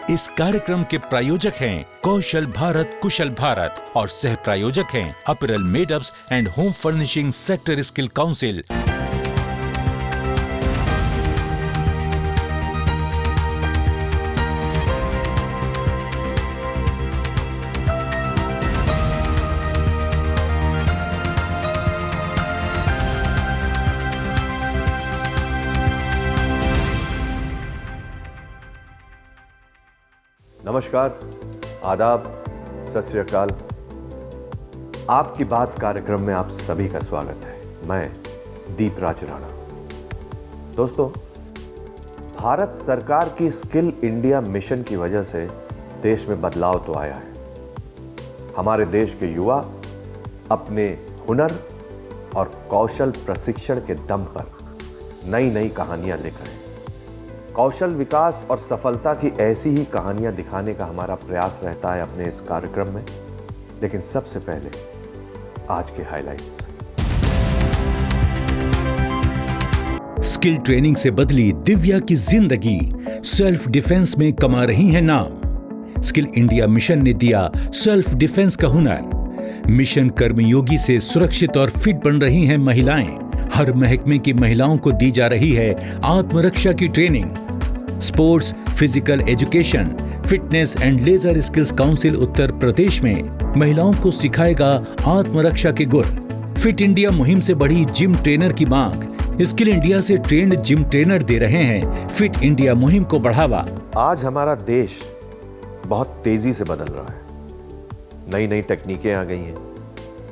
इस कार्यक्रम के प्रायोजक हैं कौशल भारत कुशल भारत और सह प्रायोजक हैं apparel made-ups and home furnishing sector skill council. नमस्कार, आदाब, सत श्री अकाल। आपकी बात कार्यक्रम में आप सभी का स्वागत है। मैं दीपराज राणा। दोस्तों, भारत सरकार की स्किल इंडिया मिशन की वजह से देश में बदलाव तो आया है। हमारे देश के युवा अपने हुनर और कौशल प्रशिक्षण के दम पर नई नई कहानियां लिख रहे हैं। कौशल विकास और सफलता की ऐसी ही कहानियां दिखाने का हमारा प्रयास रहता है अपने इस कार्यक्रम में। लेकिन सबसे पहले आज के हाइलाइट्स। स्किल ट्रेनिंग से बदली दिव्या की जिंदगी, सेल्फ डिफेंस में कमा रही है नाम। स्किल इंडिया मिशन ने दिया सेल्फ डिफेंस का हुनर। मिशन कर्मयोगी से सुरक्षित और फिट बन रही हैं महिलाएं। हर महकमे की महिलाओं को दी जा रही है आत्मरक्षा की training. Sports, physical education, fitness and laser skills council Uttar Pradesh में महिलाओं को सिखाएगा आत्मरक्षा के गुर। फिट इंडिया मुहिम से बढ़ी जिम ट्रेनर की मांग। स्किल इंडिया से ट्रेंड जिम ट्रेनर दे रहे हैं फिट इंडिया मुहिम को बढ़ावा। आज हमारा देश बहुत तेजी से बदल रहा है। नई नई टेक्निकें आ गई हैं,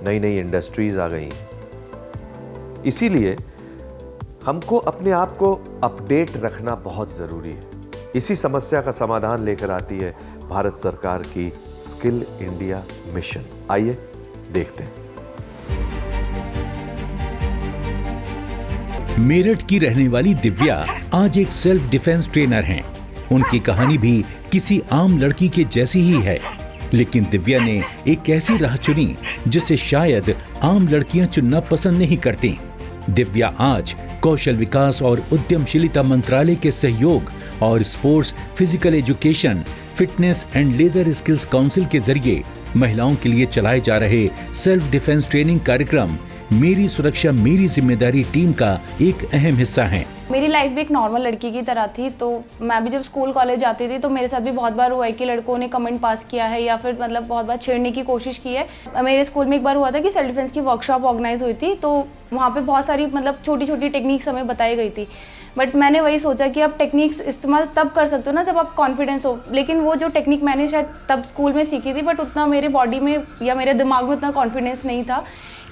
नई नई इंडस्ट्रीज आ गई हैं। इसीलिए हमको अपने आप को अपडेट रखना बहुत जरूरी है। इसी समस्या का समाधान लेकर आती है भारत सरकार की स्किल इंडिया मिशन। आइए देखते हैं। मेरठ की रहने वाली दिव्या आज एक सेल्फ डिफेंस ट्रेनर हैं। उनकी कहानी भी किसी आम लड़की के जैसी ही है, लेकिन दिव्या ने एक ऐसी राह चुनी जिसे शायद आम लड़कियां चुनना पसंद नहीं करती। दिव्या आज कौशल विकास और उद्यमशीलता मंत्रालय के सहयोग और Sports, physical education, fitness and laser skills Council के जरिए महिलाओं के लिए चलाए जा रहे सेल्फ डिफेंस ट्रेनिंग कार्यक्रम मेरी सुरक्षा मेरी जिम्मेदारी टीम का एक अहम हिस्सा है। मेरी लाइफ भी एक नॉर्मल लड़की की तरह थी, तो मैं भी जब स्कूल कॉलेज जाती थी तो मेरे साथ भी बहुत बार हुआ है कि लड़कों ने कमेंट पास किया है या फिर मतलब बहुत बार छेड़ने की कोशिश की है। मेरे स्कूल में एक बार हुआ था कि सेल्फ डिफेंस की वर्कशॉप ऑर्गेनाइज हुई थी, तो वहाँ पे बहुत सारी मतलब छोटी छोटी टेक्निक्स हमें बताई गई थी। बट मैंने वही सोचा कि आप टेक्निक्स इस्तेमाल तब कर सकते हो ना जब आप कॉन्फिडेंस हो। लेकिन वो जो टेक्निक मैंने शायद तब स्कूल में सीखी थी, बट उतना मेरे बॉडी में या मेरे दिमाग में उतना कॉन्फिडेंस नहीं था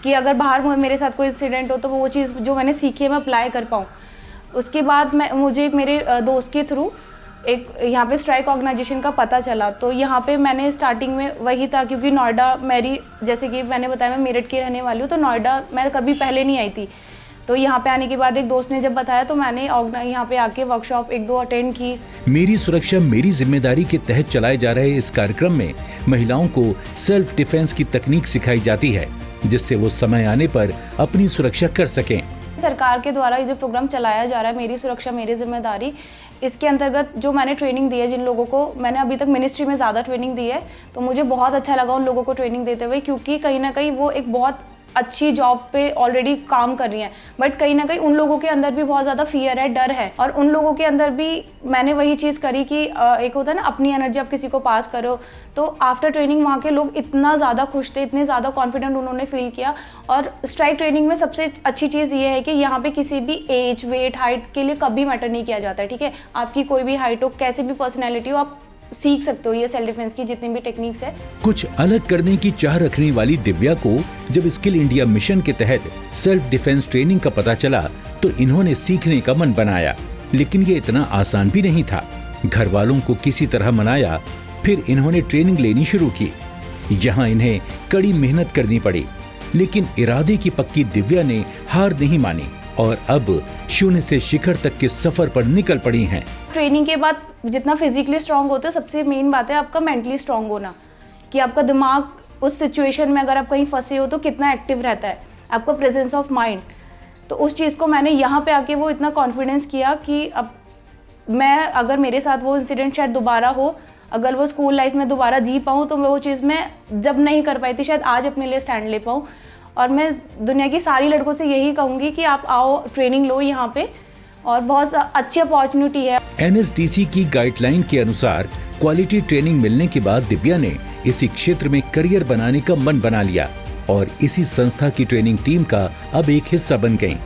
कि अगर बाहर मेरे साथ कोई इंसिडेंट हो तो वो चीज़ जो मैंने सीखी है मैं अप्लाई कर पाऊँ। उसके बाद मुझे एक मेरे दोस्त के थ्रू एक यहाँ पे स्ट्राइक ऑर्गेनाइजेशन का पता चला। तो यहाँ पे मैंने स्टार्टिंग में वही था, क्योंकि नोएडा मेरी, जैसे कि मैंने बताया मैं मेरठ की रहने वाली हूँ, तो नोएडा मैं कभी पहले नहीं आई थी। तो यहाँ पे आने के बाद एक दोस्त ने जब बताया तो मैंने यहाँ पे आके वर्कशॉप 1-2 अटेंड की। मेरी सुरक्षा मेरी जिम्मेदारी के तहत चलाए जा रहे इस कार्यक्रम में महिलाओं को सेल्फ डिफेंस की तकनीक सिखाई जाती है, जिससे वो समय आने पर अपनी सुरक्षा कर सकें। सरकार के द्वारा ये जो प्रोग्राम चलाया जा रहा है मेरी सुरक्षा मेरी जिम्मेदारी, इसके अंतर्गत जो मैंने ट्रेनिंग दी है, जिन लोगों को मैंने अभी तक मिनिस्ट्री में ज़्यादा ट्रेनिंग दी है, तो मुझे बहुत अच्छा लगा उन लोगों को ट्रेनिंग देते हुए, क्योंकि कहीं ना कहीं वो एक बहुत अच्छी जॉब पे ऑलरेडी काम कर रही हैं। बट कहीं ना कहीं उन लोगों के अंदर भी बहुत ज़्यादा फियर है, डर है, और उन लोगों के अंदर भी मैंने वही चीज़ करी कि एक होता है ना अपनी एनर्जी आप किसी को पास करो। तो आफ्टर ट्रेनिंग वहाँ के लोग इतना ज़्यादा खुश थे, इतने ज़्यादा कॉन्फिडेंट उन्होंने फील किया। और स्ट्राइक ट्रेनिंग में सबसे अच्छी चीज़ ये है कि यहाँ पे किसी भी एज, वेट, हाइट के लिए कभी मैटर नहीं किया जाता है। ठीक है, आपकी कोई भी हाइट हो, कैसी भी पर्सनैलिटी हो, आप सीख सकते हो ये सेल्फ डिफेंस की जितनी भी टेक्निक्स है। कुछ अलग करने की चाह रखने वाली दिव्या को जब स्किल इंडिया मिशन के तहत सेल्फ डिफेंस ट्रेनिंग का पता चला तो इन्होंने सीखने का मन बनाया। लेकिन ये इतना आसान भी नहीं था। घर वालों को किसी तरह मनाया, फिर इन्होंने ट्रेनिंग लेनी शुरू की। यहाँ इन्हें कड़ी मेहनत करनी पड़ी, लेकिन इरादे की पक्की दिव्या ने हार नहीं मानी और अब शून्य से शिखर तक के सफर पर निकल पड़ी हैं। ट्रेनिंग के बाद जितना फिजिकली स्ट्रांग होते हैं, सबसे मेन बात है आपका मेंटली स्ट्रांग होना, कि आपका दिमाग उस सिचुएशन में अगर आप कहीं फंसे हो तो कितना एक्टिव रहता है, आपका प्रेजेंस ऑफ माइंड। तो उस चीज़ को मैंने यहाँ पे आके वो इतना कॉन्फिडेंस किया कि अब मैं, अगर मेरे साथ वो इंसिडेंट शायद दोबारा हो अगर वो स्कूल लाइफ में दोबारा जी पाऊँ तो मैं वो चीज़ मैं जब नहीं कर पाई थी शायद आज अपने लिए स्टैंड ले पाऊँ। और मैं दुनिया की सारी लड़कों से यही कहूँगी कि आप आओ, ट्रेनिंग लो यहाँ पे, और बहुत अच्छी अपॉर्चुनिटी है। NSDC की गाइडलाइन के अनुसार क्वालिटी ट्रेनिंग मिलने के बाद दिव्या ने इसी क्षेत्र में करियर बनाने का मन बना लिया और इसी संस्था की ट्रेनिंग टीम का अब एक हिस्सा बन गईं।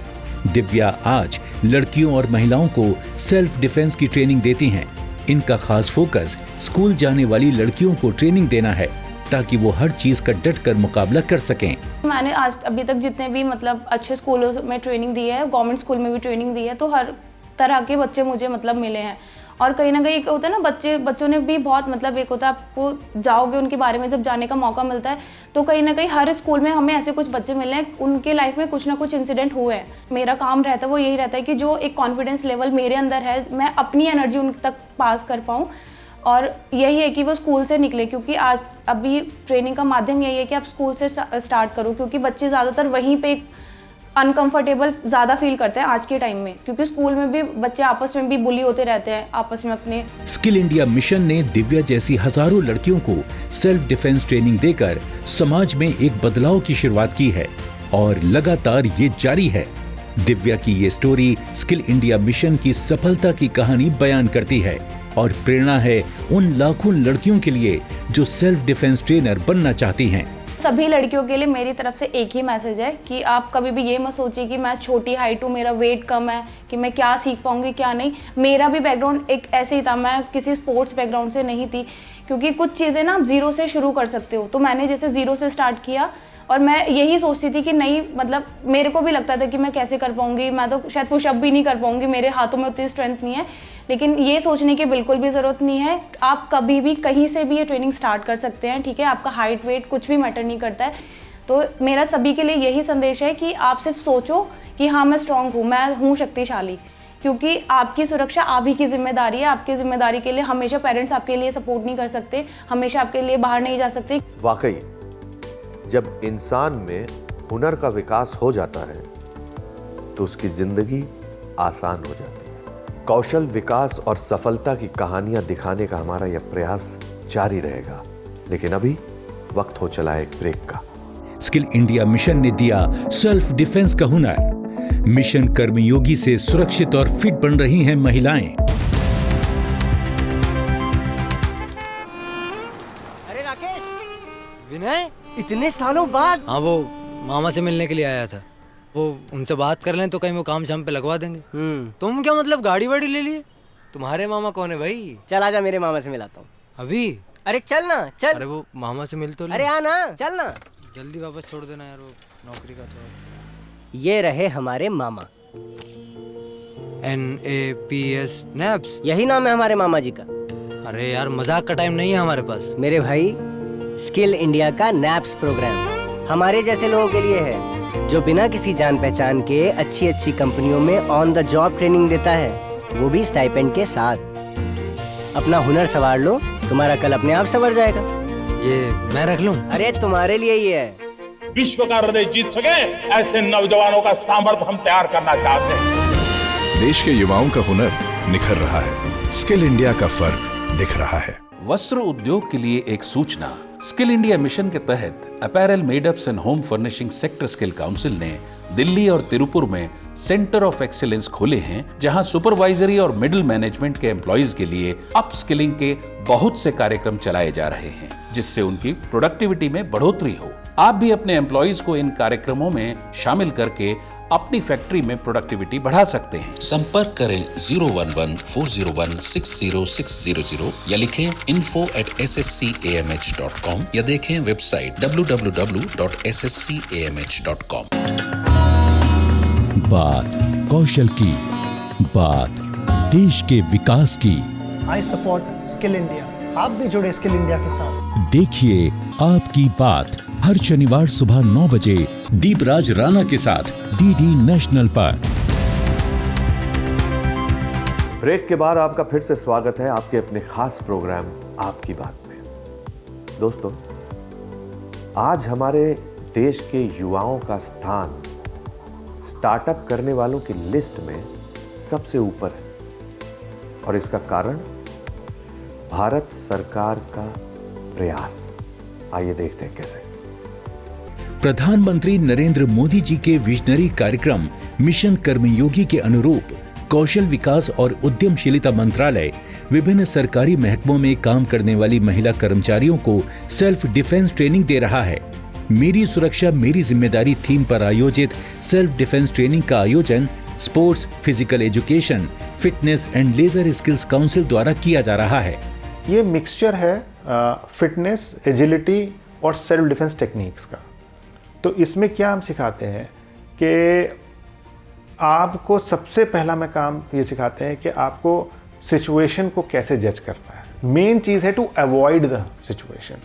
दिव्या आज लड़कियों और महिलाओं को सेल्फ डिफेंस की ट्रेनिंग देती हैं। इनका खास फोकस स्कूल जाने वाली लड़कियों को ट्रेनिंग देना है ताकि वो हर चीज का डट कर मुकाबला कर सकें। मैंने आज अभी तक जितने भी मतलब अच्छे स्कूलों में ट्रेनिंग दी है, गवर्नमेंट स्कूल में भी ट्रेनिंग दी है, तो हर तरह के बच्चे मुझे मतलब मिले हैं। और कहीं ना कहीं एक होता है ना, बच्चों ने भी बहुत मतलब, एक होता है आपको जाओगे उनके बारे में जब जाने का मौका मिलता है, तो कहीं ना कहीं हर स्कूल में हमें ऐसे कुछ बच्चे मिले हैं, उनके लाइफ में कुछ ना कुछ इंसिडेंट हुए हैं। मेरा काम रहता है वो यही रहता है कि जो एक कॉन्फिडेंस लेवल मेरे अंदर है, मैं अपनी एनर्जी उन तक पास कर पाऊँ। और यही है कि वो स्कूल से निकले, क्योंकि आज अभी ट्रेनिंग का माध्यम यही है कि आप स्कूल से स्टार्ट करो, क्योंकि बच्चे ज़्यादातर वहीं पे अनकंफर्टेबल ज़्यादा फील करते हैं आज के टाइम में, क्योंकि स्कूल में भी बच्चे आपस में भी बुली होते रहते हैं आपस में अपने। स्किल इंडिया मिशन ने दिव्या जैसी हजारों लड़कियों को सेल्फ डिफेंस ट्रेनिंग देकर समाज में एक बदलाव की शुरुआत की है और लगातार ये जारी है। दिव्या की ये स्टोरी स्किल इंडिया मिशन की सफलता की कहानी बयान करती है और प्रेरणा है उन लाखों लड़कियों के लिए जो सेल्फ डिफेंस ट्रेनर बनना चाहती हैं। सभी लड़कियों के लिए मेरी तरफ से एक ही मैसेज है कि आप कभी भी ये मत सोचिए कि मैं छोटी हाइट हूँ, मेरा वेट कम है, कि मैं क्या सीख पाऊँगी क्या नहीं। मेरा भी बैकग्राउंड एक ऐसे ही था, मैं किसी स्पोर्ट्स बैकग्राउंड से नहीं थी, क्योंकि कुछ चीज़ें ना आप जीरो से शुरू कर सकते हो। तो मैंने जैसे जीरो से स्टार्ट किया और मैं यही सोचती थी कि नहीं, मतलब मेरे को भी लगता था कि मैं कैसे कर पाऊँगी, मैं तो शायद पुशअप भी नहीं कर पाऊँगी, मेरे हाथों में उतनी स्ट्रेंथ नहीं है। लेकिन ये सोचने की बिल्कुल भी ज़रूरत नहीं है, आप कभी भी कहीं से भी ये ट्रेनिंग स्टार्ट कर सकते हैं, ठीक है। आपका हाइट वेट कुछ भी मैटर नहीं करता है। तो मेरा सभी के लिए यही संदेश है कि आप सिर्फ सोचो कि हाँ मैं स्ट्रांग हूँ, मैं हूँ शक्तिशाली, क्योंकि आपकी सुरक्षा आप ही की जिम्मेदारी है। आपकी जिम्मेदारी के लिए हमेशा पेरेंट्स आपके लिए सपोर्ट नहीं कर सकते, हमेशा आपके लिए बाहर नहीं जा सकते। वाकई जब इंसान में हुनर का विकास हो जाता है तो उसकी जिंदगी आसान हो जाती है। कौशल विकास और सफलता की कहानियां दिखाने का हमारा यह प्रयास जारी रहेगा, लेकिन अभी वक्त हो चला एक ब्रेक का। स्किल इंडिया मिशन ने दिया सेल्फ डिफेंस का हुनर। मिशन कर्मयोगी से सुरक्षित और फिट बन रही हैं महिलाएं। अरे राकेश, विनय, इतने सालों बाद। हाँ, वो मामा से मिलने के लिए आया था। वो उनसे बात कर लें तो कहीं वो काम शाम पे लगवा देंगे। तुम क्या मतलब गाड़ी वाड़ी ले लिए? तुम्हारे मामा कौन है भाई? चल आजा, मेरे मामा से मिलाता हूँ। अभी? अरे चल ना, चल। अरे वो मामा से मिल तो ले। अरे आ ना, चल ना। जल्दी वापस छोड़ देना यार, वो नौकरी का थोड़ा। ये रहे हमारे मामा। NAPS नैप्स, यही नाम है हमारे मामा जी का। अरे यार मजाक का टाइम नहीं है हमारे पास। मेरे भाई, स्किल इंडिया का नैप्स प्रोग्राम हमारे जैसे लोगों के लिए है, जो बिना किसी जान पहचान के अच्छी अच्छी कंपनियों में ऑन द जॉब ट्रेनिंग देता है, वो भी स्टाइपेंड के साथ। अपना हुनर संवार लो, तुम्हारा कल अपने आप संवर जाएगा। ये मैं रख लूं? अरे तुम्हारे लिए ही है। विश्व का हृदय जीत सके ऐसे नौजवानों का सामर्थ्य हम तैयार करना चाहते हैं। देश के युवाओं का हुनर निखर रहा है, स्किल इंडिया का फर्क दिख रहा है। वस्त्र उद्योग के लिए एक सूचना। स्किल इंडिया मिशन के तहत apparel made-ups and home furnishing sector skill council ने दिल्ली और तिरुपुर में सेंटर ऑफ एक्सीलेंस खोले हैं, जहां सुपरवाइजरी और मिडिल मैनेजमेंट के एम्प्लॉइज के लिए अप स्किलिंग के बहुत से कार्यक्रम चलाए जा रहे हैं, जिससे उनकी प्रोडक्टिविटी में बढ़ोतरी हो। आप भी अपने एम्प्लॉइज को इन कार्यक्रमों में शामिल करके अपनी फैक्ट्री में प्रोडक्टिविटी बढ़ा सकते हैं। संपर्क करें 011-401-60600 या लिखें info@sscamh.com या देखें वेबसाइट www.sscamh.com। बात कौशल की, बात देश के विकास की। I support skill India. आप भी जुड़े स्किल इंडिया के साथ। देखिए आपकी बात हर शनिवार सुबह 9 बजे दीपराज राणा के साथ DD नेशनल पर। ब्रेक के बाद आपका फिर से स्वागत है आपके अपने खास प्रोग्राम आपकी बात में। दोस्तों, आज हमारे देश के युवाओं का स्थान स्टार्टअप करने वालों की लिस्ट में सबसे ऊपर है, और इसका कारण भारत सरकार का प्रयास, आइए देखते हैं कैसे। प्रधानमंत्री नरेंद्र मोदी जी के विजनरी कार्यक्रम मिशन कर्मयोगी के अनुरूप कौशल विकास और उद्यमशीलता मंत्रालय विभिन्न सरकारी महकमों में काम करने वाली महिला कर्मचारियों को सेल्फ डिफेंस ट्रेनिंग दे रहा है। मेरी सुरक्षा मेरी जिम्मेदारी थीम पर आयोजित सेल्फ डिफेंस ट्रेनिंग का आयोजन Sports, physical education, fitness and laser skills Council द्वारा किया जा रहा है। ये मिक्सचर है फिटनेस, एजिलिटी और सेल्फ डिफेंस टेक्निक्स का। तो इसमें क्या हम सिखाते हैं कि आपको सबसे पहला मैं काम ये सिखाते हैं कि आपको सिचुएशन को कैसे जज करना है। मेन चीज़ है to avoid the situation.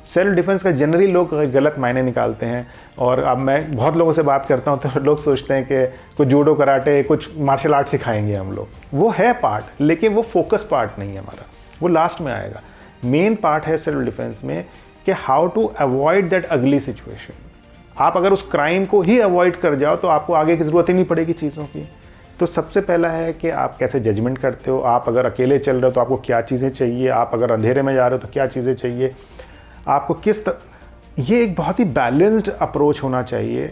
Self defence का जनरली लोग गलत मायने निकालते हैं, और अब मैं बहुत लोगों से बात करता हूँ तो लोग सोचते हैं कि कुछ जूडो, कराटे, कुछ मार्शल आर्ट सिखाएंगे हम लोग। वो है पार्ट, लेकिन वो फोकस पार्ट नहीं है हमारा, वो लास्ट में आएगा। मेन पार्ट है सेल्फ डिफेंस में कि हाउ टू अवॉइड दैट अगली सिचुएशन। आप अगर उस क्राइम को ही अवॉइड कर जाओ तो आपको आगे की ज़रूरत ही नहीं पड़ेगी चीज़ों की। तो सबसे पहला है कि आप कैसे जजमेंट करते हो। आप अगर अकेले चल रहे हो तो आपको क्या चीज़ें चाहिए, आप अगर अंधेरे में जा रहे हो तो क्या चीज़ें चाहिए, आपको ये एक बहुत ही बैलेंस्ड अप्रोच होना चाहिए।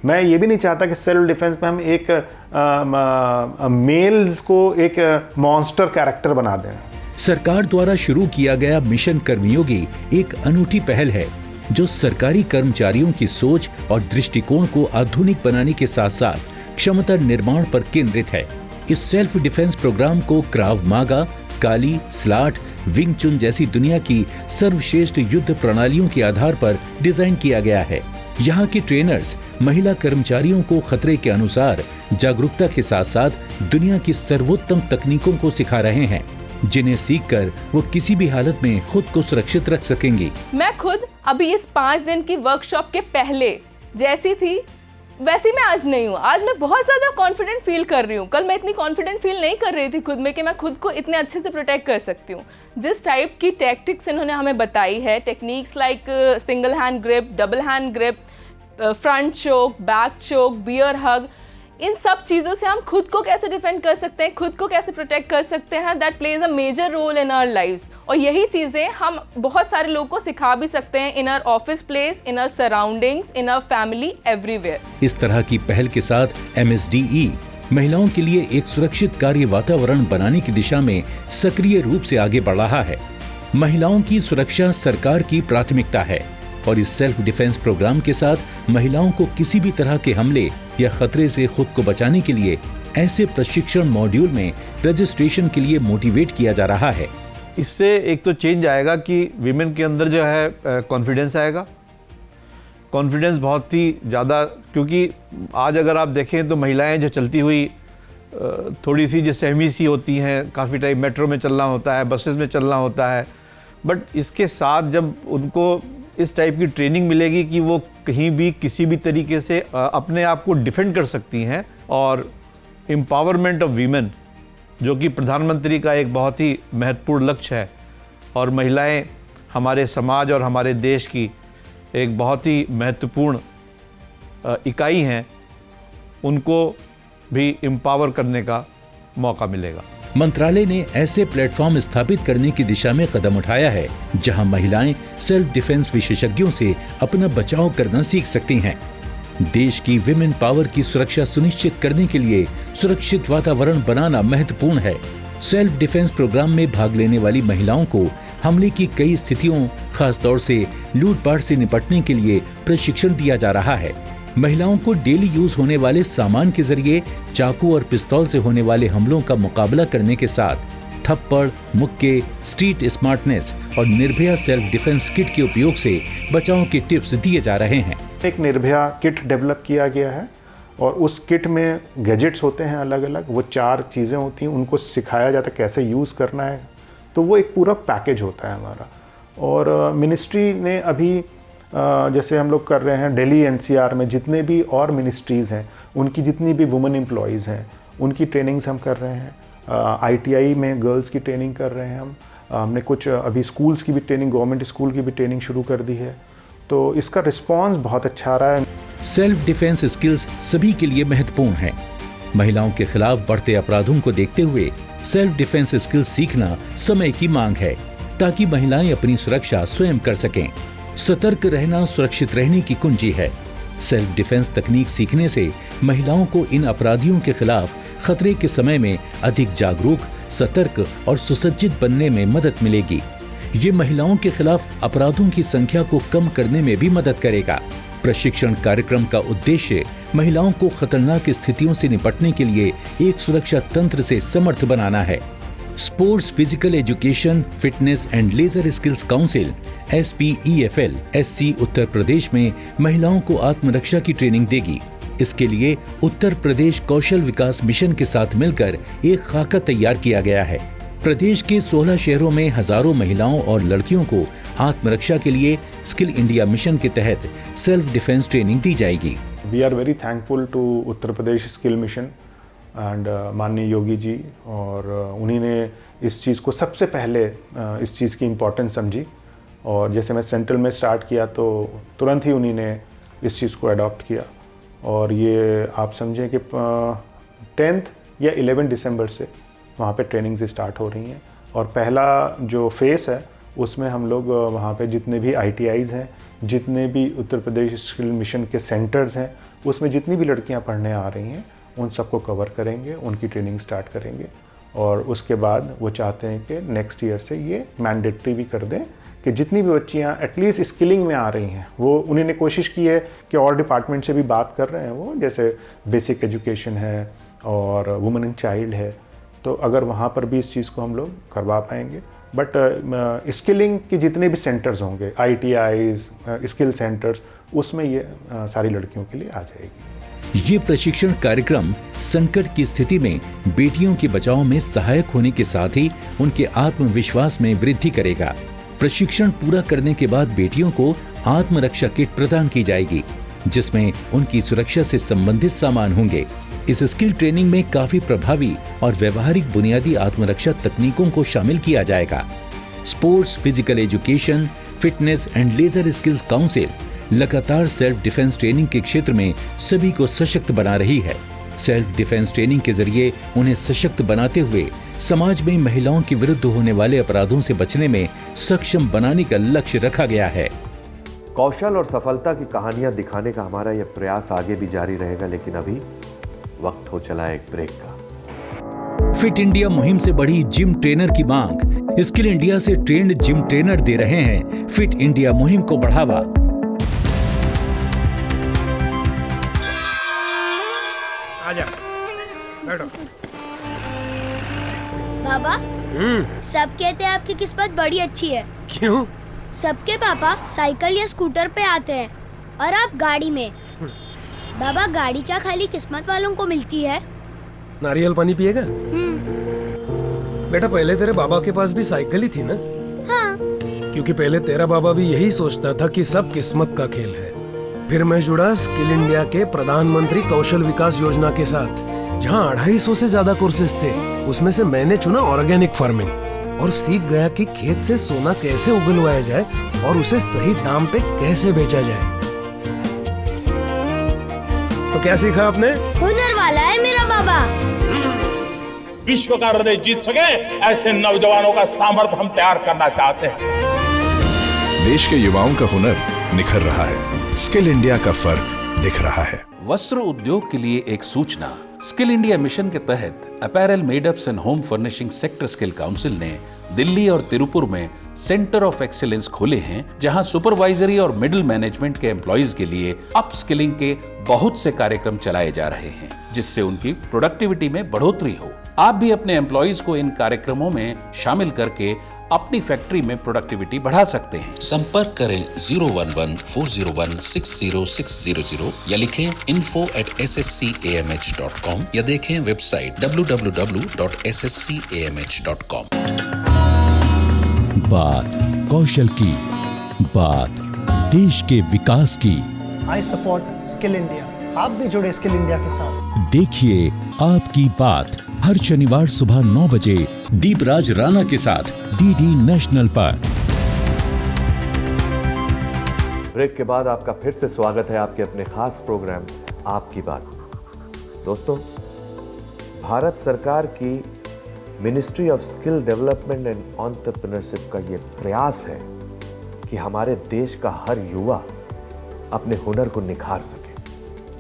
मैं ये भी नहीं चाहता कि सेल्फ डिफेंस में हम एक मेल्स को एक मॉन्स्टर कैरेक्टर बना दें। सरकार द्वारा शुरू किया गया मिशन कर्मयोगी एक अनूठी पहल है जो सरकारी कर्मचारियों की सोच और दृष्टिकोण को आधुनिक बनाने के साथ साथ क्षमता निर्माण पर केंद्रित है। इस सेल्फ डिफेंस प्रोग्राम को क्राव मागा, काली, स्लाट, विंग चुन जैसी दुनिया की सर्वश्रेष्ठ युद्ध प्रणालियों के आधार पर डिजाइन किया गया है। यहाँ के ट्रेनर्स महिला कर्मचारियों को खतरे के अनुसार जागरूकता के साथ साथ दुनिया की सर्वोत्तम तकनीकों को सिखा रहे हैं, जिन्हें सीखकर वो किसी भी हालत में खुद को सुरक्षित रख सकेंगी। मैं खुद अभी इस 5 दिन की वर्कशॉप के पहले जैसी थी वैसी मैं आज नहीं हूँ। आज मैं बहुत ज़्यादा कॉन्फिडेंट फील कर रही हूँ। कल मैं इतनी कॉन्फिडेंट फील नहीं कर रही थी खुद में कि मैं खुद को इतने अच्छे से प्रोटेक्ट कर सकती हूँ। जिस टाइप की टैक्टिक्स इन्होंने हमें बताई है, techniques like single hand grip, double hand grip, front choke, back choke, bear hug, इन सब चीज़ों से हम खुद को कैसे डिफेंड कर सकते हैं, खुद को कैसे प्रोटेक्ट कर सकते हैं, that plays a major role in our lives. और यही चीज़ें हम बहुत सारे लोगों को सिखा भी सकते हैं in our office place, in our surroundings, in our family, everywhere. इस तरह की पहल के साथ MSDE महिलाओं के लिए एक सुरक्षित कार्य वातावरण बनाने की दिशा में सक्रिय रूप से आगे बढ़ रहा है। महिलाओं की सुरक्षा सरकार की प्राथमिकता है और इस सेल्फ डिफेंस प्रोग्राम के साथ महिलाओं को किसी भी तरह के हमले या खतरे से खुद को बचाने के लिए ऐसे प्रशिक्षण मॉड्यूल में रजिस्ट्रेशन के लिए मोटिवेट किया जा रहा है। इससे एक तो चेंज आएगा कि विमेन के अंदर जो है कॉन्फिडेंस आएगा। कॉन्फिडेंस बहुत ही ज़्यादा, क्योंकि आज अगर आप देखें तो महिलाएं जो चलती हुई थोड़ी सी जो सहमी सी होती हैं, काफ़ी टाइम मेट्रो में चलना होता है, बसेस में चलना होता है, बट इसके साथ जब उनको इस टाइप की ट्रेनिंग मिलेगी कि वो कहीं भी किसी भी तरीके से अपने आप को डिफेंड कर सकती हैं, और एम्पावरमेंट ऑफ वीमेन जो कि प्रधानमंत्री का एक बहुत ही महत्वपूर्ण लक्ष्य है, और महिलाएं हमारे समाज और हमारे देश की एक बहुत ही महत्वपूर्ण इकाई हैं, उनको भी एम्पावर करने का मौका मिलेगा। मंत्रालय ने ऐसे प्लेटफॉर्म स्थापित करने की दिशा में कदम उठाया है जहां महिलाएं सेल्फ डिफेंस विशेषज्ञों से अपना बचाव करना सीख सकती हैं। देश की विमेन पावर की सुरक्षा सुनिश्चित करने के लिए सुरक्षित वातावरण बनाना महत्वपूर्ण है। सेल्फ डिफेंस प्रोग्राम में भाग लेने वाली महिलाओं को हमले की कई स्थितियों, खासतौर से लूटपाट से निपटने के लिए प्रशिक्षण दिया जा रहा है। महिलाओं को डेली यूज होने वाले सामान के जरिए चाकू और पिस्तौल से होने वाले हमलों का मुकाबला करने के साथ थप्पड़, मुक्के, स्ट्रीट स्मार्टनेस और निर्भया सेल्फ डिफेंस किट के उपयोग से बचाव के टिप्स दिए जा रहे हैं। एक निर्भया किट डेवलप किया गया है और उस किट में गैजेट्स होते हैं अलग अलग, वो 4 चीज़ें होती हैं, उनको सिखाया जाता है कैसे यूज़ करना है। तो वो एक पूरा पैकेज होता है हमारा। और मिनिस्ट्री ने अभी जैसे हम लोग कर रहे हैं दिल्ली NCR में जितने भी और मिनिस्ट्रीज़ हैं, उनकी जितनी भी वुमेन एम्प्लॉयज़ हैं, उनकी ट्रेनिंग्स हम कर रहे हैं। ITI में गर्ल्स की ट्रेनिंग कर रहे हैं हमने कुछ अभी स्कूल्स की भी ट्रेनिंग, गवर्नमेंट स्कूल की भी ट्रेनिंग शुरू कर दी है। तो इसका रिस्पॉन्स बहुत अच्छा आ रहा है। सेल्फ डिफेंस स्किल्स सभी के लिए महत्वपूर्ण हैं। महिलाओं के खिलाफ बढ़ते अपराधों को देखते हुए सेल्फ डिफेंस स्किल सीखना समय की मांग है, ताकि महिलाएं अपनी सुरक्षा स्वयं कर सकें। सतर्क रहना सुरक्षित रहने की कुंजी है। सेल्फ डिफेंस तकनीक सीखने से महिलाओं को इन अपराधियों के खिलाफ खतरे के समय में अधिक जागरूक, सतर्क और सुसज्जित बनने में मदद मिलेगी। ये महिलाओं के खिलाफ अपराधों की संख्या को कम करने में भी मदद करेगा। प्रशिक्षण कार्यक्रम का उद्देश्य महिलाओं को खतरनाक स्थितियों से निपटने के लिए एक सुरक्षा तंत्र से समर्थ बनाना है। Sports physical education, fitness and laser skills Council SPEFL SC Uttar Pradesh में महिलाओं को आत्मरक्षा की ट्रेनिंग देगी। इसके लिए उत्तर प्रदेश कौशल विकास मिशन के साथ मिलकर एक खाका तैयार किया गया है। प्रदेश के 16 शहरों में हजारों महिलाओं और लड़कियों को आत्मरक्षा के लिए स्किल इंडिया मिशन के तहत सेल्फ डिफेंस ट्रेनिंग दी जाएगी। We are very thankful to Uttar Pradesh skill mission and माननीय योगी जी, और उन्हीं ने इस चीज़ को सबसे पहले इस चीज़ की इम्पोर्टेंस समझी, और जैसे मैं सेंट्रल में स्टार्ट किया तो तुरंत ही उन्हीं ने इस चीज़ को अडॉप्ट किया। और ये आप समझें कि 10 या 11 दिसंबर से वहाँ पे ट्रेनिंग्स स्टार्ट हो रही हैं, और पहला जो फेस है उसमें हम लोग वहाँ पे जितने भी ITIs हैं, जितने भी उत्तर प्रदेश स्किल मिशन के सेंटर्स हैं, उसमें जितनी भी लड़कियाँ पढ़ने आ रही हैं उन सबको कवर करेंगे, उनकी ट्रेनिंग स्टार्ट करेंगे। और उसके बाद वो चाहते हैं कि नेक्स्ट ईयर से ये मैंडेटरी भी कर दें कि जितनी भी बच्चियाँ एटलीस्ट स्किलिंग में आ रही हैं, वो उन्होंने कोशिश की है कि और डिपार्टमेंट से भी बात कर रहे हैं वो, जैसे बेसिक एजुकेशन है और वुमेन एंड चाइल्ड है, तो अगर वहाँ पर भी इस चीज़ को हम लोग करवा पाएंगे। बट स्किलिंग के जितने भी सेंटर्स होंगे, ITIs, स्किल सेंटर्स, उसमें ये सारी लड़कियों के लिए आ जाएगी। ये प्रशिक्षण कार्यक्रम संकट की स्थिति में बेटियों के बचाव में सहायक होने के साथ ही उनके आत्मविश्वास में वृद्धि करेगा। प्रशिक्षण पूरा करने के बाद बेटियों को आत्मरक्षा किट प्रदान की जाएगी, जिसमें उनकी सुरक्षा से संबंधित सामान होंगे। इस स्किल ट्रेनिंग में काफी प्रभावी और व्यवहारिक बुनियादी आत्मरक्षा तकनीकों को शामिल किया जाएगा। Sports physical education, fitness and laser skills Council लगातार सेल्फ डिफेंस ट्रेनिंग के क्षेत्र में सभी को सशक्त बना रही है। सेल्फ डिफेंस ट्रेनिंग के जरिए उन्हें सशक्त बनाते हुए समाज में महिलाओं के विरुद्ध होने वाले अपराधों से बचने में सक्षम बनाने का लक्ष्य रखा गया है। कौशल और सफलता की कहानियां दिखाने का हमारा यह प्रयास आगे भी जारी रहेगा, लेकिन अभी वक्त हो चला एक ब्रेक का। फिट इंडिया मुहिम से बढ़ी जिम ट्रेनर की मांग। स्किल इंडिया से ट्रेंड जिम ट्रेनर दे रहे हैं फिट इंडिया मुहिम को बढ़ावा। आजा, बैठो। बाबा, सब कहते हैं आपकी किस्मत बड़ी अच्छी है। क्यों? सबके पापा साइकिल या स्कूटर पे आते हैं और आप गाड़ी में। बाबा, गाड़ी क्या खाली किस्मत वालों को मिलती है? नारियल पानी पिएगा? बेटा, पहले तेरे बाबा के पास भी साइकिल ही थी ना? हाँ। क्योंकि पहले तेरा बाबा भी यही सोचता था कि सब किस्मत का खेल है। फिर मैं जुड़ा स्किल इंडिया के प्रधानमंत्री कौशल विकास योजना के साथ, जहाँ 250 से ज्यादा कोर्सेज थे। उसमें से मैंने चुना ऑर्गेनिक फार्मिंग और सीख गया कि खेत से सोना कैसे उगलवाया जाए और उसे सही दाम पे कैसे बेचा जाए। तो क्या सीखा आपने? हुनर वाला है मेरा बाबा। विश्व का हृदय जीत सके ऐसे नौजवानों का सामर्थ्य हम तैयार करना चाहते हैं। देश के युवाओं का हुनर निखर रहा है। स्किल इंडिया का फर्क दिख रहा है। वस्त्र उद्योग के लिए एक सूचना। स्किल इंडिया मिशन के तहत apparel made-ups and home furnishing sector skill council ने दिल्ली और तिरुपुर में सेंटर ऑफ एक्सीलेंस खोले हैं, जहां सुपरवाइजरी और मिडिल मैनेजमेंट के एम्प्लॉइज के लिए अप स्किलिंग के बहुत से कार्यक्रम चलाए जा रहे हैं, जिससे उनकी प्रोडक्टिविटी में बढ़ोतरी हो। आप भी अपने एम्प्लॉइज को इन कार्यक्रमों में शामिल करके अपनी फैक्ट्री में प्रोडक्टिविटी बढ़ा सकते हैं। संपर्क करें 011-401-60600 या लिखें info@sscamh.com या देखें वेबसाइट www.sscamh.com। बात कौशल की, बात देश के विकास की। I support skill India. आप भी जुड़े स्किल इंडिया के साथ। देखिए आपकी बात हर शनिवार सुबह 9 बजे दीपराज राणा के साथ DD नेशनल पर। ब्रेक के बाद आपका फिर से स्वागत है आपके अपने खास प्रोग्राम आपकी बात। दोस्तों, भारत सरकार की ministry of skill development and entrepreneurship का ये प्रयास है कि हमारे देश का हर युवा अपने हुनर को निखार सके,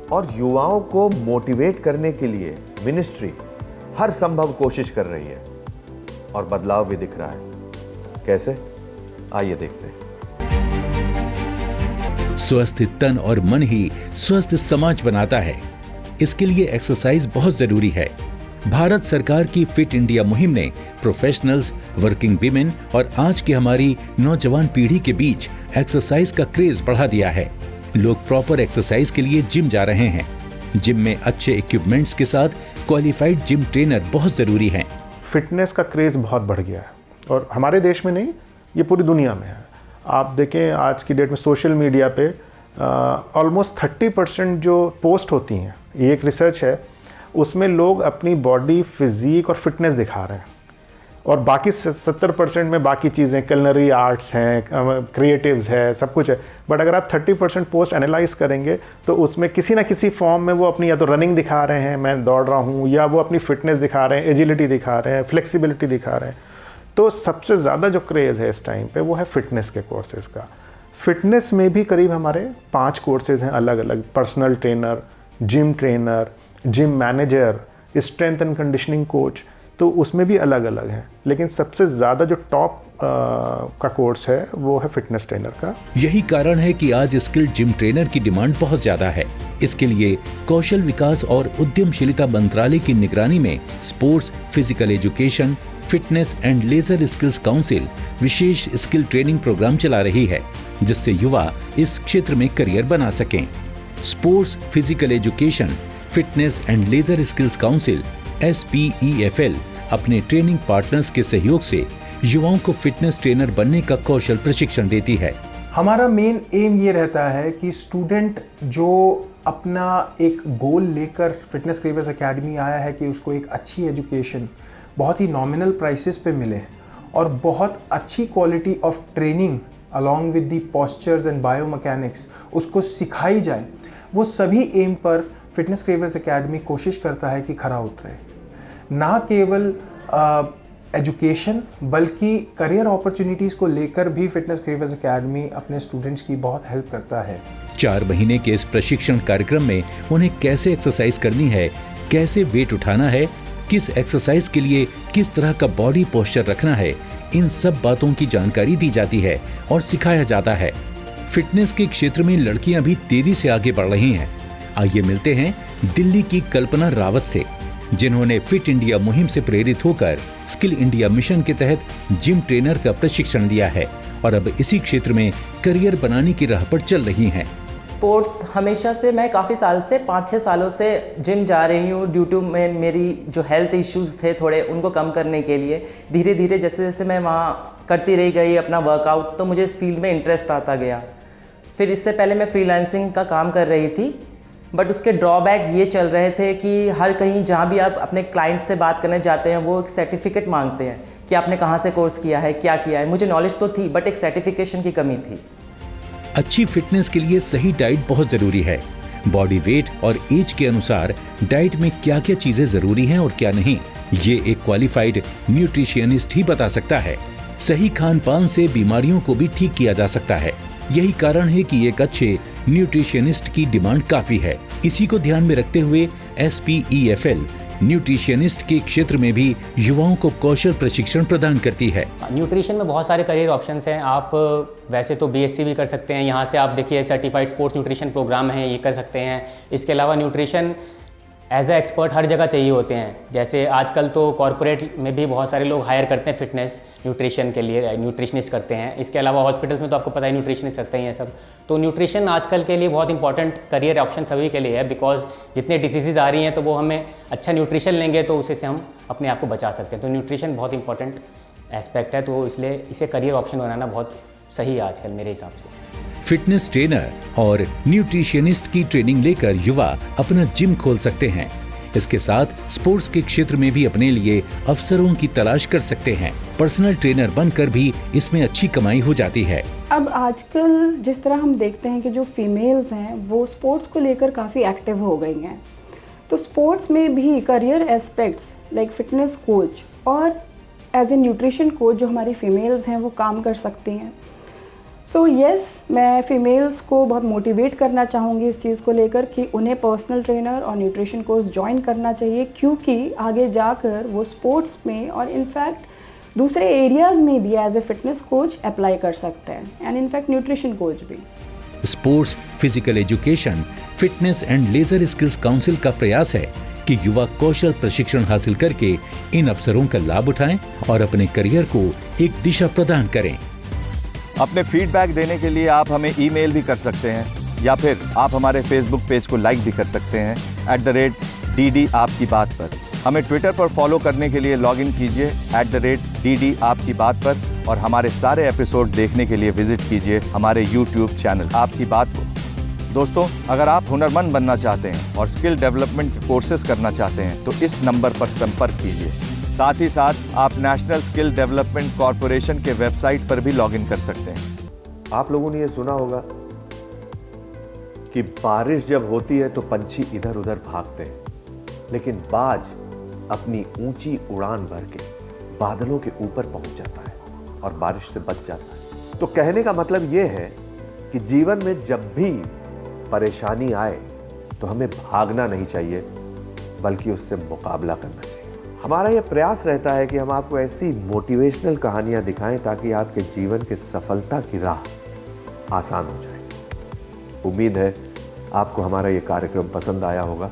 और युवाओं को मोटिवेट करने के लिए मिनिस्ट्री हर संभव कोशिश कर रही है और बदलाव भी दिख रहा है। कैसे? आइए देखते हैं। स्वस्थ तन और मन ही स्वस्थ समाज बनाता है। इसके लिए एक्सरसाइज बहुत जरूरी है। भारत सरकार की फिट इंडिया मुहिम ने प्रोफेशनल्स, वर्किंग विमेन और आज की हमारी नौजवान पीढ़ी के बीच एक्सरसाइज का क्रेज बढ़ा दिया है। लोग प्रॉपर एक्सरसाइज के लिए जिम जा रहे हैं। जिम में अच्छे इक्विपमेंट्स के साथ क्वालिफाइड जिम ट्रेनर बहुत जरूरी हैं। फिटनेस का क्रेज बहुत बढ़ गया है, और हमारे देश में नहीं, ये पूरी दुनिया में है। आप देखें आज की डेट में सोशल मीडिया पे ऑलमोस्ट 30% जो पोस्ट होती हैं, ये एक रिसर्च है, उसमें लोग अपनी बॉडी, फिजिक और फिटनेस दिखा रहे हैं, और बाकी 70% में बाकी चीज़ें, कलनरी आर्ट्स हैं, क्रिएटिव्स है, सब कुछ है। बट अगर आप 30% पोस्ट एनालाइज करेंगे तो उसमें किसी ना किसी फॉर्म में वो अपनी या तो रनिंग दिखा रहे हैं, मैं दौड़ रहा हूँ, या वो अपनी फिटनेस दिखा रहे हैं, एजिलिटी दिखा रहे हैं, फ्लेक्सिबिलिटी दिखा रहे हैं। तो सबसे ज़्यादा जो क्रेज़ है इस टाइम पे वो है फिटनेस के कोर्सेज़ का। फिटनेस में भी करीब हमारे 5 कोर्सेज़ हैं अलग अलग: personal trainer, gym trainer, gym manager, strength and conditioning coach. तो उसमें भी अलग अलग हैं, लेकिन सबसे ज़्यादा जो टॉप का कोर्स है वो है फिटनेस ट्रेनर का। यही कारण है कि आज स्किल्ड जिम ट्रेनर की डिमांड बहुत ज्यादा है। इसके लिए कौशल विकास और उद्यमशीलता मंत्रालय की निगरानी में Sports, physical education, fitness and laser skills Council विशेष स्किल ट्रेनिंग प्रोग्राम चला रही है, जिससे युवा इस क्षेत्र में करियर बना सकें। Sports, physical education, fitness and laser skills Council SPEFL अपने ट्रेनिंग पार्टनर्स के सहयोग से युवाओं को फिटनेस ट्रेनर बनने का कौशल प्रशिक्षण देती है। हमारा मेन एम ये रहता है कि स्टूडेंट जो अपना एक गोल लेकर फिटनेस क्रेवर्स एकेडमी आया है कि उसको एक अच्छी एजुकेशन बहुत ही नॉमिनल प्राइसेस पे मिले और बहुत अच्छी quality of training along with the postures and biomechanics उसको सिखाई जाए। वो सभी एम पर फिटनेस क्रेवर्स एकेडमी कोशिश करता है कि खरा उतरे। ना केवल एजुकेशन बल्कि करियर अपॉर्चुनिटीज़ को लेकर भी फिटनेस क्रेवर्स एकेडमी अपने स्टूडेंट्स की बहुत हेल्प करता है। 4 महीने के इस प्रशिक्षण कार्यक्रम में उन्हें कैसे एक्सरसाइज करनी है, कैसे वेट उठाना है, किस एक्सरसाइज के लिए किस तरह का बॉडी पोस्चर रखना है, इन सब बातों की जानकारी दी जाती है और सिखाया जाता है। फिटनेस के क्षेत्र में लड़कियां भी तेजी से आगे बढ़ रही हैं। आइए मिलते हैं दिल्ली की कल्पना रावत से, जिन्होंने फिट इंडिया मुहिम से प्रेरित होकर स्किल इंडिया मिशन के तहत जिम ट्रेनर का प्रशिक्षण लिया है और अब इसी क्षेत्र में करियर बनाने की राह पर चल रही हैं। स्पोर्ट्स हमेशा से, मैं काफ़ी साल से 5-6 सालों से जिम जा रही हूँ ड्यू टू मेरी जो हेल्थ इश्यूज़ थे थोड़े उनको कम करने के लिए। धीरे धीरे जैसे जैसे मैं वहाँ करती रही गई अपना वर्कआउट, तो मुझे इस फील्ड में इंटरेस्ट आता गया। फिर इससे पहले मैं फ्रीलांसिंग का काम कर रही थी, बट उसके ड्रॉबैक ये चल रहे थे कि हर कहीं जहाँ भी आप अपने क्लाइंट से बात करने जाते हैं वो एक सर्टिफिकेट मांगते हैं कि आपने कहाँ से कोर्स किया है, क्या किया है। मुझे नॉलेज तो थी बट एक सर्टिफिकेशन की कमी थी। अच्छी फिटनेस के लिए सही डाइट बहुत जरूरी है। बॉडी वेट और एज के अनुसार डाइट में क्या क्या चीजें जरूरी हैं और क्या नहीं, ये एक क्वालिफाइड न्यूट्रिशियनिस्ट ही बता सकता है। सही खान पान से बीमारियों को भी ठीक किया जा सकता है। यही कारण है कि एक अच्छे न्यूट्रिशियनिस्ट की डिमांड काफी है। इसी को ध्यान में रखते हुए SPEFL न्यूट्रिशियनिस्ट के क्षेत्र में भी युवाओं को कौशल प्रशिक्षण प्रदान करती है। न्यूट्रिशन में बहुत सारे करियर ऑप्शंस हैं। आप वैसे तो BSc भी कर सकते हैं, यहाँ से आप देखिए सर्टिफाइड स्पोर्ट्स न्यूट्रिशन प्रोग्राम है, ये कर सकते हैं। इसके अलावा न्यूट्रिशन एज ए एक्सपर्ट हर जगह चाहिए होते हैं। जैसे आजकल तो कॉर्पोरेट में भी बहुत सारे लोग हायर करते हैं फिटनेस न्यूट्रिशन के लिए, न्यूट्रिशनिस्ट करते हैं। इसके अलावा हॉस्पिटल्स में तो आपको पता है न्यूट्रिशनिस्ट करते हैं ये सब। तो न्यूट्रिशन आजकल के लिए बहुत इंपॉर्टेंट करियर ऑप्शन सभी के लिए है, बिकॉज जितने डिसीज़ आ रही हैं तो वो हमें अच्छा न्यूट्रिशन लेंगे तो उसे से हम अपने आप को बचा सकते हैं। तो न्यूट्रिशन बहुत इंपॉर्टेंट एस्पेक्ट है, तो इसलिए इसे करियर ऑप्शन बनाना बहुत सही है आजकल मेरे हिसाब से। फिटनेस ट्रेनर और न्यूट्रिशियनिस्ट की ट्रेनिंग लेकर युवा अपना जिम खोल सकते हैं। इसके साथ स्पोर्ट्स के क्षेत्र में भी अपने लिए अवसरों की तलाश कर सकते हैं। पर्सनल ट्रेनर बनकर भी इसमें अच्छी कमाई हो जाती है। अब आजकल जिस तरह हम देखते हैं कि जो फीमेल्स हैं वो स्पोर्ट्स को लेकर काफ़ी एक्टिव हो गई हैं, तो स्पोर्ट्स में भी career aspects like fitness coach और एज ए न्यूट्रिशन कोच जो हमारी फीमेल्स हैं वो काम कर सकती हैं। सो यस, मैं फ़ीमेल्स को बहुत मोटिवेट करना चाहूँगी इस चीज़ को लेकर कि उन्हें पर्सनल ट्रेनर और न्यूट्रिशन कोर्स ज्वाइन करना चाहिए, क्योंकि आगे जाकर वो स्पोर्ट्स में और इनफैक्ट दूसरे एरियाज़ में भी as a fitness coach apply कर सकते हैं एंड इनफैक्ट न्यूट्रिशन कोच भी। Sports, physical education, fitness and laser skills Council का प्रयास है कि युवा कौशल प्रशिक्षण हासिल करके इन अवसरों का लाभ उठाएं और अपने करियर को एक दिशा प्रदान करें। अपने फीडबैक देने के लिए आप हमें ईमेल भी कर सकते हैं या फिर आप हमारे फेसबुक पेज को लाइक भी कर सकते हैं @DD आपकी बात पर। हमें ट्विटर पर फॉलो करने के लिए लॉगिन कीजिए @DD आपकी बात पर और हमारे सारे एपिसोड देखने के लिए विजिट कीजिए हमारे यूट्यूब चैनल आपकी बात को। दोस्तों, अगर आप हुनरमंद बनना चाहते हैं और स्किल डेवलपमेंट के कोर्सेज करना चाहते हैं तो इस नंबर पर संपर्क कीजिए। साथ ही साथ आप नेशनल स्किल डेवलपमेंट कॉरपोरेशन के वेबसाइट पर भी लॉगिन कर सकते हैं। आप लोगों ने ये सुना होगा कि बारिश जब होती है तो पंछी इधर उधर भागते हैं, लेकिन बाज अपनी ऊंची उड़ान भर के बादलों के ऊपर पहुंच जाता है और बारिश से बच जाता है। तो कहने का मतलब यह है कि जीवन में जब भी परेशानी आए तो हमें भागना नहीं चाहिए, बल्कि उससे मुकाबला करना चाहिए। हमारा यह प्रयास रहता है कि हम आपको ऐसी मोटिवेशनल कहानियां दिखाएं ताकि आपके जीवन की सफलता की राह आसान हो जाए। उम्मीद है आपको हमारा यह कार्यक्रम पसंद आया होगा।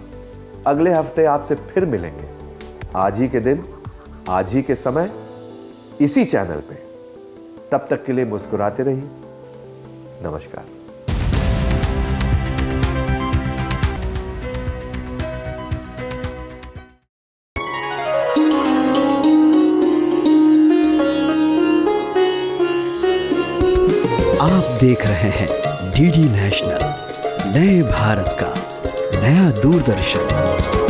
अगले हफ्ते आपसे फिर मिलेंगे, आज ही के दिन, आज ही के समय, इसी चैनल पे। तब तक के लिए मुस्कुराते रहिए। नमस्कार। आप देख रहे हैं DD नेशनल, नए भारत का नया दूरदर्शन।